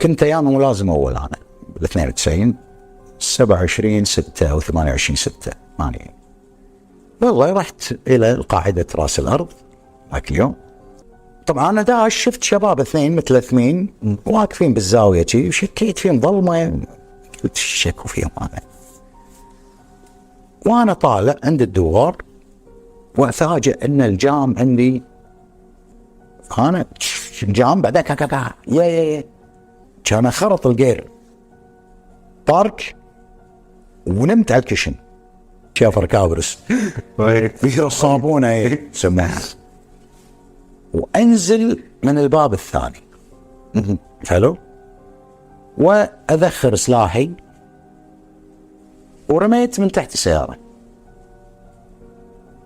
كنت ايام ملازم اول انا بال 92 27/6 او 28/6 ماني. والله رحت الى قاعده راس الارض ذاك اليوم. طبعا انا داش شفت شباب اثنين متلثمين واقفين بالزاويه شي وشكيت فيهم ظلمه، قلت شكوا فيهم انا. وانا طالع عند الدوار وافاجئ ان الجام عندي انا جام بعدين كاكا يا كان خرط الجير طارك ونمت على الكشن شافر كابرس في الصابونه سموها، وانزل من الباب الثاني حلو، واذخر سلاحي ورميت من تحت السياره.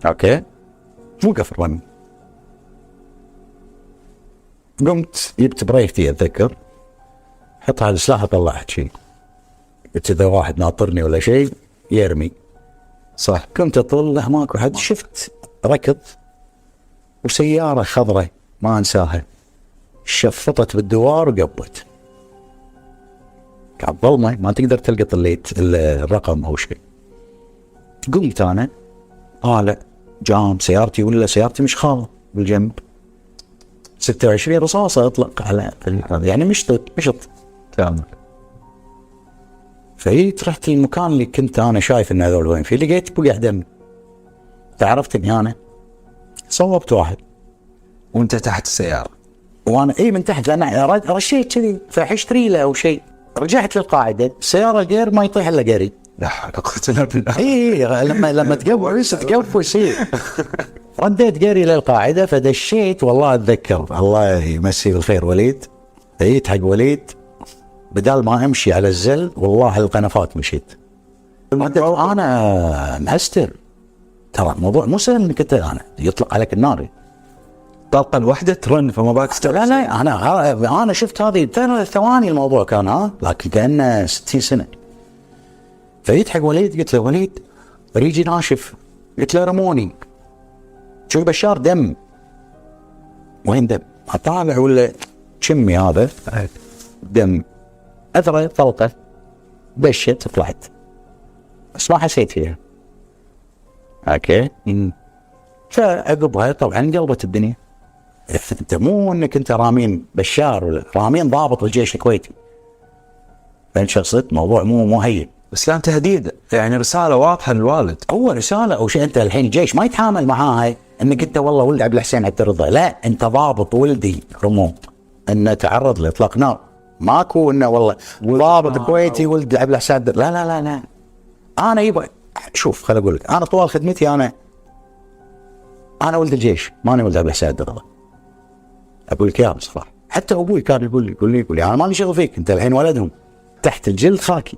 اوكي وقف الرمي. قمت جبت بريفتي اتذكر، حط على السلاح طلعت شيء، قلت اذا واحد ناطرني ولا شيء يرمي. صح كنت اطل له ماكو حد، شفت ركض وسياره خضراء ما انساها شفطت بالدوار وقبت. كانت ظلمه ما تقدر تلقط الرقم او شيء. قمت انا طالع جام سيارتي ولا سيارتي مش خاضه بالجنب، 26 رصاصه اطلق على يعني مشط تمام. فجيت رحت المكان اللي كنت انا شايف ان هذول وين فيه، لقيت بقع دم. تعرفت اني انا صوبت واحد وانت تحت السياره. وانا من تحت لان رشيت كذي فحشت ريله او شيء. رجعت للقاعده السياره الجير ما يطيح الا قري. لا حول ولا قوه الا بالله. اي لما تقف يصير. رديت قري للقاعده فدشيت. والله اتذكر الله يمسيه بالخير وليد، جيت حق وليد بدال ما امشي على الزل والله القنفات مشيت. انا مهستر ترى الموضوع مو سهل انك انت انا يطلق عليك النار طلقه الوحده ترن فما بالك. لا انا شفت هذه 3 ثواني الموضوع كان لكن كانه 60 سنه. فجيت حق وليد قلت له وليد ريجي ناشف، قلت له رموني شوي بشار دم. وين دم؟ اطالع ولا شمي هذا دم، اثره طلقه دشت طلعت بس ما حسيت فيها. اوكي فعقبها طبعا قلبت الدنيا. انت مو انك انت رامين بشار ولا رامين ضابط الجيش الكويتي، فانت شخصيت موضوع مو هين. بس كان تهديد يعني رساله واضحه للوالد. هو رساله او شيء. انت الحين الجيش ما يتعامل معاها انك انت والله ولد عبد الحسين عبد الرضا، لا انت ضابط ولدي رموه انه تعرض لاطلاق نار. ماكو انه والله ضابط كويتي ولد عبد الحسين. لا انا يبغى شوف خل اقول لك انا طوال خدمتي انا ولد الجيش ماني ولد عبد الحسين عبد الرضا. اقول لك يا بصراحه حتى ابوي كان يقول لي انا مالي شغل فيك انت الحين ولدهم تحت الجلد خاكي.